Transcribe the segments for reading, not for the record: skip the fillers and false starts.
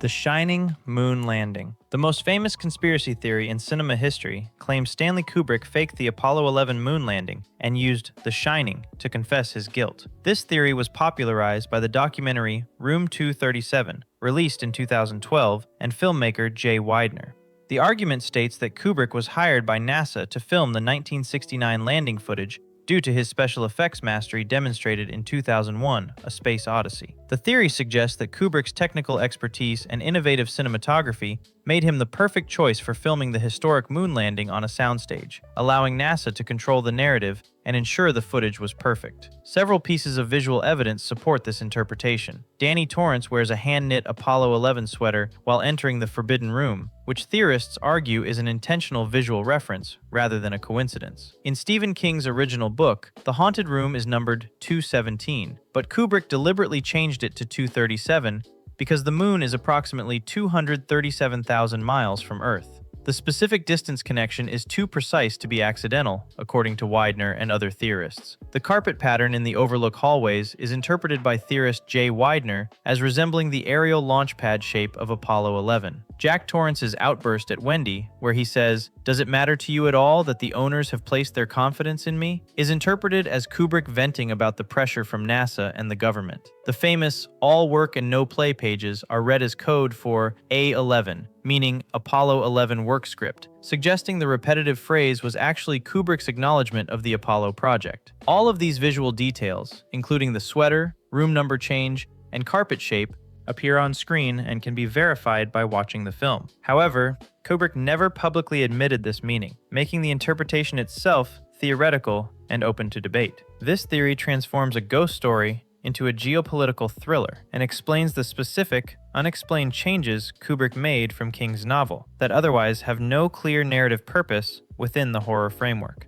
The Shining Moon Landing. The most famous conspiracy theory in cinema history claims Stanley Kubrick faked the Apollo 11 moon landing and used The Shining to confess his guilt. This theory was popularized by the documentary Room 237, released in 2012, and filmmaker Jay Weidner. The argument states that Kubrick was hired by NASA to film the 1969 landing footage due to his special effects mastery demonstrated in 2001, A Space Odyssey. The theory suggests that Kubrick's technical expertise and innovative cinematography made him the perfect choice for filming the historic moon landing on a soundstage, allowing NASA to control the narrative and ensure the footage was perfect. Several pieces of visual evidence support this interpretation. Danny Torrance wears a hand-knit Apollo 11 sweater while entering the Forbidden Room, which theorists argue is an intentional visual reference rather than a coincidence. In Stephen King's original book, the haunted room is numbered 217, but Kubrick deliberately changed it to 237 because the moon is approximately 237,000 miles from Earth. The specific distance connection is too precise to be accidental, according to Weidner and other theorists. The carpet pattern in the Overlook hallways is interpreted by theorist Jay Weidner as resembling the aerial launch pad shape of Apollo 11. Jack Torrance's outburst at Wendy, where he says, "Does it matter to you at all that the owners have placed their confidence in me?" is interpreted as Kubrick venting about the pressure from NASA and the government. The famous all work and no play pages are read as code for A11, meaning Apollo 11 work script, suggesting the repetitive phrase was actually Kubrick's acknowledgement of the Apollo project. All of these visual details, including the sweater, room number change, and carpet shape, appear on screen and can be verified by watching the film. However, Kubrick never publicly admitted this meaning, making the interpretation itself theoretical and open to debate. This theory transforms a ghost story into a geopolitical thriller and explains the specific, unexplained changes Kubrick made from King's novel that otherwise have no clear narrative purpose within the horror framework.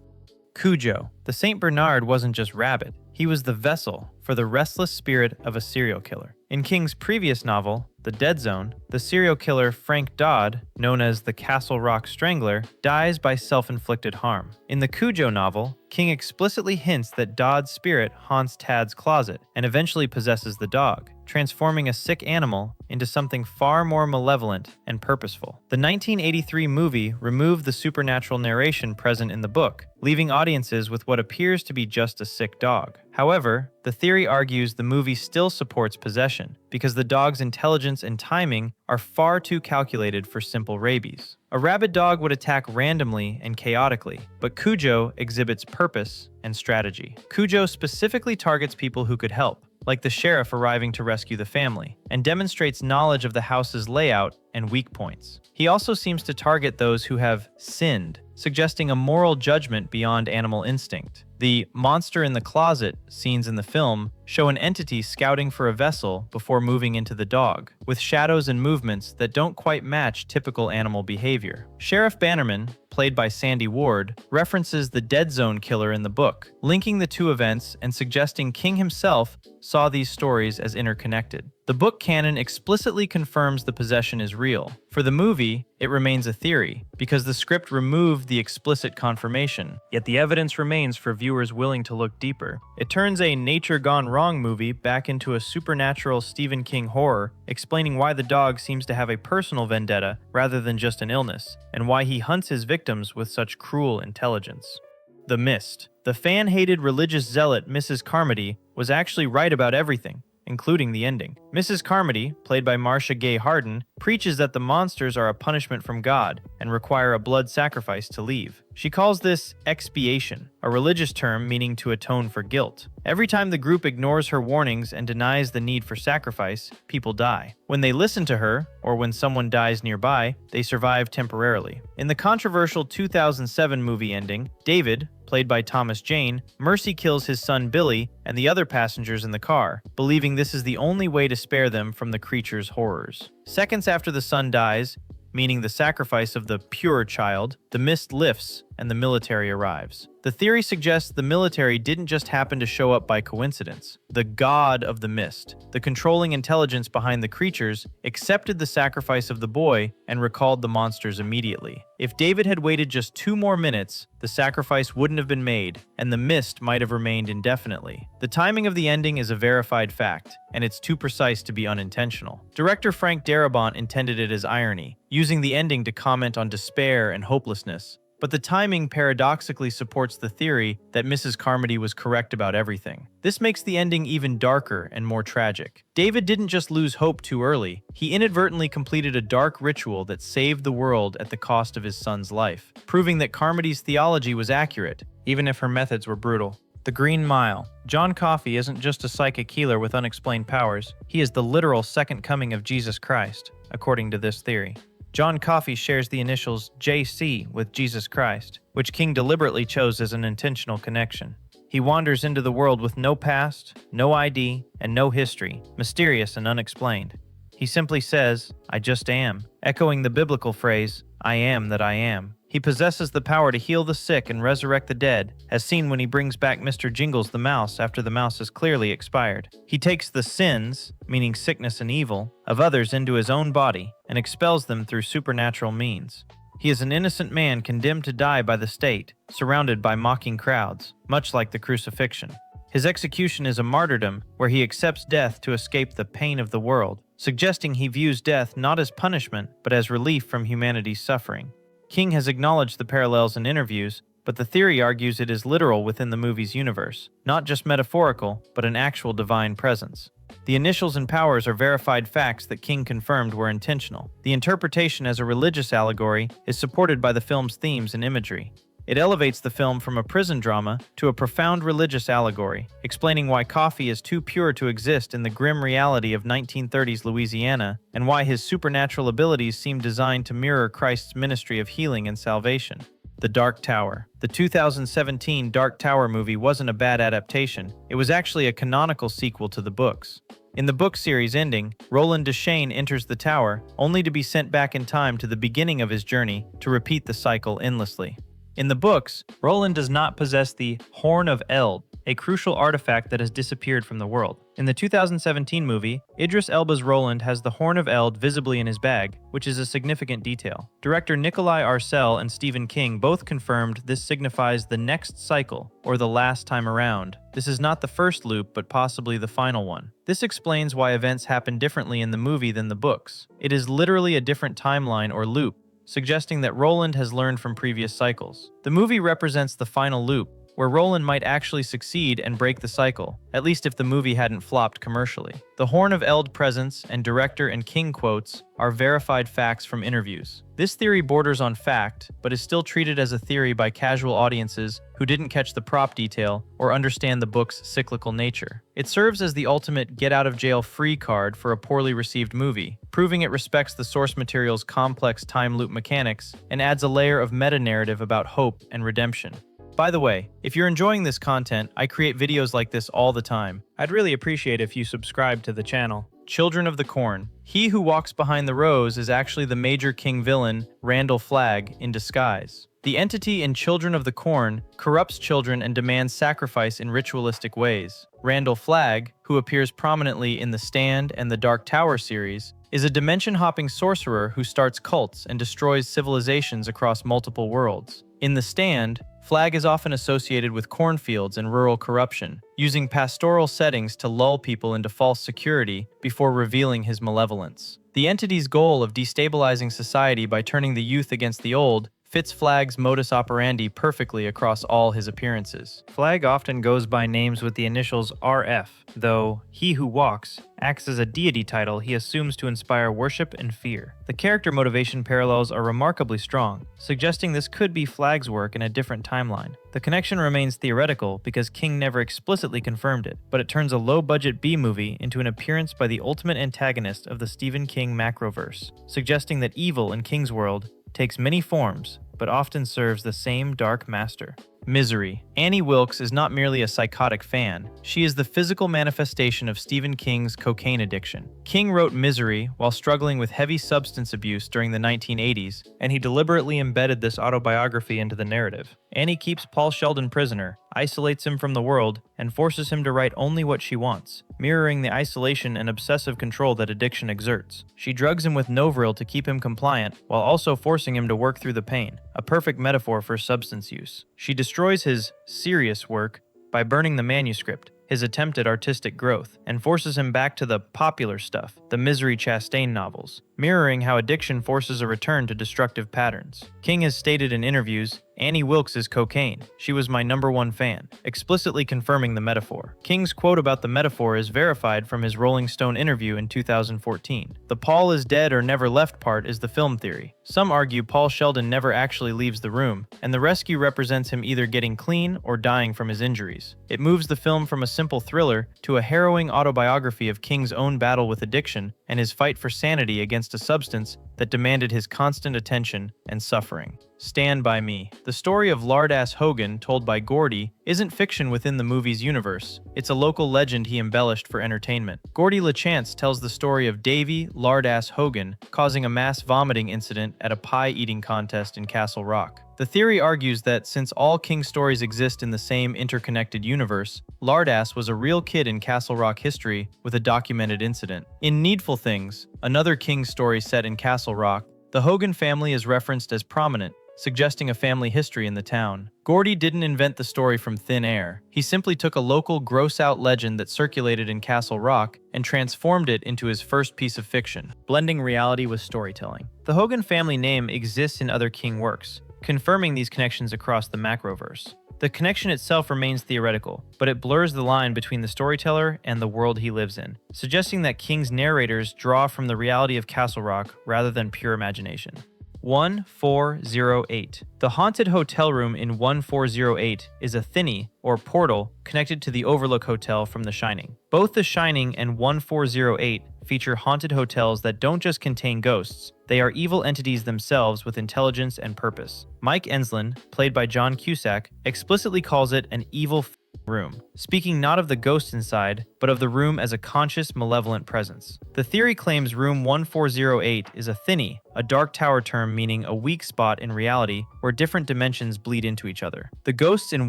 Cujo. The St. Bernard wasn't just rabid, he was the vessel for the restless spirit of a serial killer. In King's previous novel, The Dead Zone, the serial killer Frank Dodd, known as the Castle Rock Strangler, dies by self-inflicted harm. In the Cujo novel, King explicitly hints that Dodd's spirit haunts Tad's closet and eventually possesses the dog, transforming a sick animal into something far more malevolent and purposeful. The 1983 movie removed the supernatural narration present in the book, leaving audiences with what appears to be just a sick dog. However, the theory argues the movie still supports possession because the dog's intelligence and timing are far too calculated for simple rabies. A rabid dog would attack randomly and chaotically, but Cujo exhibits purpose and strategy. Cujo specifically targets people who could help, like the sheriff arriving to rescue the family, and demonstrates knowledge of the house's layout and weak points. He also seems to target those who have sinned, suggesting a moral judgment beyond animal instinct. The monster in the closet scenes in the film show an entity scouting for a vessel before moving into the dog, with shadows and movements that don't quite match typical animal behavior. Sheriff Bannerman, played by Sandy Ward, references the Dead Zone killer in the book, linking the two events and suggesting King himself saw these stories as interconnected. The book canon explicitly confirms the possession is real. For the movie, it remains a theory, because the script removed the explicit confirmation, yet the evidence remains for viewers willing to look deeper. It turns a Nature Gone Wrong movie back into a supernatural Stephen King horror, explaining why the dog seems to have a personal vendetta rather than just an illness, and why he hunts his victims with such cruel intelligence. The Mist. The fan-hated religious zealot Mrs. Carmody was actually right about everything, including the ending. Mrs. Carmody, played by Marcia Gay Harden, preaches that the monsters are a punishment from God and require a blood sacrifice to leave. She calls this expiation, a religious term meaning to atone for guilt. Every time the group ignores her warnings and denies the need for sacrifice, people die. When they listen to her, or when someone dies nearby, they survive temporarily. In the controversial 2007 movie ending, David, played by Thomas Jane, mercy kills his son Billy and the other passengers in the car, believing this is the only way to spare them from the creature's horrors. Seconds after the son dies, meaning the sacrifice of the pure child, the mist lifts and the military arrives. The theory suggests the military didn't just happen to show up by coincidence. The god of the mist, the controlling intelligence behind the creatures, accepted the sacrifice of the boy and recalled the monsters immediately. If David had waited just 2 more minutes, the sacrifice wouldn't have been made, and the mist might have remained indefinitely. The timing of the ending is a verified fact, and it's too precise to be unintentional. Director Frank Darabont intended it as irony, using the ending to comment on despair and hopelessness. But the timing paradoxically supports the theory that Mrs. Carmody was correct about everything. This makes the ending even darker and more tragic. David didn't just lose hope too early, he inadvertently completed a dark ritual that saved the world at the cost of his son's life, proving that Carmody's theology was accurate, even if her methods were brutal. The Green Mile. John Coffey isn't just a psychic healer with unexplained powers, he is the literal second coming of Jesus Christ, according to this theory. John Coffey shares the initials JC with Jesus Christ, which King deliberately chose as an intentional connection. He wanders into the world with no past, no ID, and no history, mysterious and unexplained. He simply says, "I just am," echoing the biblical phrase, "I am that I am." He possesses the power to heal the sick and resurrect the dead, as seen when he brings back Mr. Jingles the mouse after the mouse has clearly expired. He takes the sins, meaning sickness and evil, of others into his own body and expels them through supernatural means. He is an innocent man condemned to die by the state, surrounded by mocking crowds, much like the crucifixion. His execution is a martyrdom where he accepts death to escape the pain of the world, suggesting he views death not as punishment but as relief from humanity's suffering. King has acknowledged the parallels in interviews, but the theory argues it is literal within the movie's universe, not just metaphorical, but an actual divine presence. The initials and powers are verified facts that King confirmed were intentional. The interpretation as a religious allegory is supported by the film's themes and imagery. It elevates the film from a prison drama to a profound religious allegory, explaining why Coffey is too pure to exist in the grim reality of 1930s Louisiana, and why his supernatural abilities seem designed to mirror Christ's ministry of healing and salvation. The Dark Tower. The 2017 Dark Tower movie wasn't a bad adaptation, it was actually a canonical sequel to the books. In the book series ending, Roland Deschain enters the tower, only to be sent back in time to the beginning of his journey to repeat the cycle endlessly. In the books, Roland does not possess the Horn of Eld, a crucial artifact that has disappeared from the world. In the 2017 movie, Idris Elba's Roland has the Horn of Eld visibly in his bag, which is a significant detail. Director Nikolai Arcel and Stephen King both confirmed this signifies the next cycle, or the last time around. This is not the first loop, but possibly the final one. This explains why events happen differently in the movie than the books. It is literally a different timeline or loop, suggesting that Roland has learned from previous cycles. The movie represents the final loop, where Roland might actually succeed and break the cycle, at least if the movie hadn't flopped commercially. The Horn of Eld presence and director and King quotes are verified facts from interviews. This theory borders on fact, but is still treated as a theory by casual audiences who didn't catch the prop detail or understand the book's cyclical nature. It serves as the ultimate get-out-of-jail-free card for a poorly received movie, proving it respects the source material's complex time loop mechanics and adds a layer of meta-narrative about hope and redemption. By the way, if you're enjoying this content, I create videos like this all the time. I'd really appreciate if you subscribe to the channel. Children of the Corn. He who walks behind the rose is actually the major king villain, Randall Flagg, in disguise. The entity in Children of the Corn corrupts children and demands sacrifice in ritualistic ways. Randall Flagg, who appears prominently in The Stand and the Dark Tower series, is a dimension-hopping sorcerer who starts cults and destroys civilizations across multiple worlds. In The Stand, Flagg is often associated with cornfields and rural corruption, using pastoral settings to lull people into false security before revealing his malevolence. The entity's goal of destabilizing society by turning the youth against the old fits Flagg's modus operandi perfectly across all his appearances. Flagg often goes by names with the initials RF, though He Who Walks acts as a deity title he assumes to inspire worship and fear. The character motivation parallels are remarkably strong, suggesting this could be Flagg's work in a different timeline. The connection remains theoretical because King never explicitly confirmed it, but it turns a low-budget B-movie into an appearance by the ultimate antagonist of the Stephen King macroverse, suggesting that evil in King's world takes many forms, but often serves the same dark master. Misery. Annie Wilkes is not merely a psychotic fan, she is the physical manifestation of Stephen King's cocaine addiction. King wrote Misery while struggling with heavy substance abuse during the 1980s, and he deliberately embedded this autobiography into the narrative. Annie keeps Paul Sheldon prisoner, isolates him from the world, and forces him to write only what she wants, mirroring the isolation and obsessive control that addiction exerts. She drugs him with Novril to keep him compliant, while also forcing him to work through the pain, a perfect metaphor for substance use. She destroys his serious work by burning the manuscript, his attempt at artistic growth, and forces him back to the popular stuff, the Misery Chastain novels, mirroring how addiction forces a return to destructive patterns. King has stated in interviews, "Annie Wilkes is cocaine. She was my #1 fan," explicitly confirming the metaphor. King's quote about the metaphor is verified from his Rolling Stone interview in 2014. The Paul is dead or never left part is the film theory. Some argue Paul Sheldon never actually leaves the room, and the rescue represents him either getting clean or dying from his injuries. It moves the film from a simple thriller to a harrowing autobiography of King's own battle with addiction and his fight for sanity against a substance that demanded his constant attention and suffering. Stand By Me. The story of Lardass Hogan, told by Gordy, isn't fiction within the movie's universe. It's a local legend he embellished for entertainment. Gordy LaChance tells the story of Davy Lardass Hogan causing a mass vomiting incident at a pie-eating contest in Castle Rock. The theory argues that since all King stories exist in the same interconnected universe, Lardass was a real kid in Castle Rock history with a documented incident. In Needful Things, another King story set in Castle Rock, the Hogan family is referenced as prominent, suggesting a family history in the town. Gordy didn't invent the story from thin air. He simply took a local gross-out legend that circulated in Castle Rock and transformed it into his first piece of fiction, blending reality with storytelling. The Hogan family name exists in other King works, confirming these connections across the macroverse. The connection itself remains theoretical, but it blurs the line between the storyteller and the world he lives in, suggesting that King's narrators draw from the reality of Castle Rock rather than pure imagination. 1408. The haunted hotel room in 1408 is a thinny, or portal, connected to the Overlook Hotel from The Shining. Both The Shining and 1408 feature haunted hotels that don't just contain ghosts, they are evil entities themselves with intelligence and purpose. Mike Enslin, played by John Cusack, explicitly calls it an evil room, speaking not of the ghost inside, but of the room as a conscious, malevolent presence. The theory claims room 1408 is a thinny, a dark tower term meaning a weak spot in reality where different dimensions bleed into each other. The ghosts in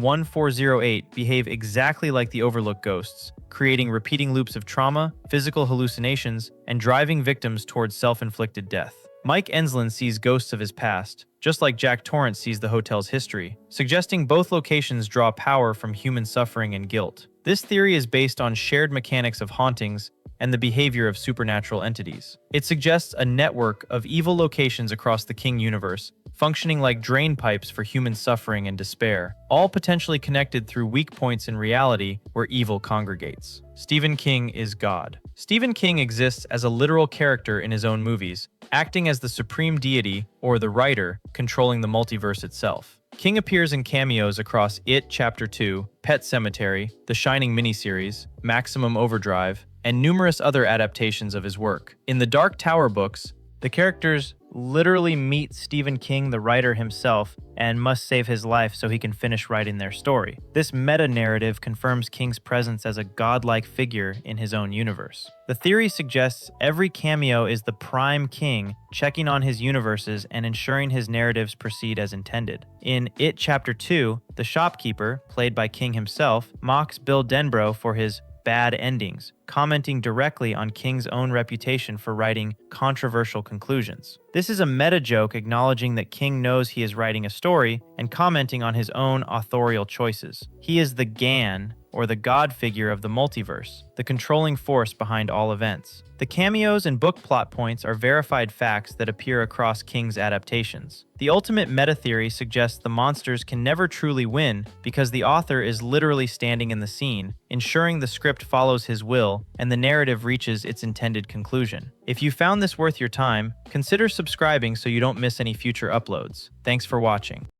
1408 behave exactly like the Overlook ghosts, creating repeating loops of trauma, physical hallucinations, and driving victims towards self-inflicted death. Mike Enslin sees ghosts of his past, just like Jack Torrance sees the hotel's history, suggesting both locations draw power from human suffering and guilt. This theory is based on shared mechanics of hauntings and the behavior of supernatural entities. It suggests a network of evil locations across the King universe, functioning like drain pipes for human suffering and despair, all potentially connected through weak points in reality where evil congregates. Stephen King is God. Stephen King exists as a literal character in his own movies, acting as the supreme deity, or the writer, controlling the multiverse itself. King appears in cameos across It Chapter 2, Pet Sematary, The Shining miniseries, Maximum Overdrive, and numerous other adaptations of his work. In the Dark Tower books, the characters literally meet Stephen King, the writer himself, and must save his life so he can finish writing their story. This meta-narrative confirms King's presence as a godlike figure in his own universe. The theory suggests every cameo is the prime King checking on his universes and ensuring his narratives proceed as intended. In It Chapter 2, the shopkeeper, played by King himself, mocks Bill Denbrough for his bad endings, commenting directly on King's own reputation for writing controversial conclusions. This is a meta joke acknowledging that King knows he is writing a story and commenting on his own authorial choices. He is the Gan, or the god figure of the multiverse, the controlling force behind all events. The cameos and book plot points are verified facts that appear across King's adaptations. The ultimate meta theory suggests the monsters can never truly win because the author is literally standing in the scene, ensuring the script follows his will and the narrative reaches its intended conclusion. If you found this worth your time, consider subscribing so you don't miss any future uploads. Thanks for watching.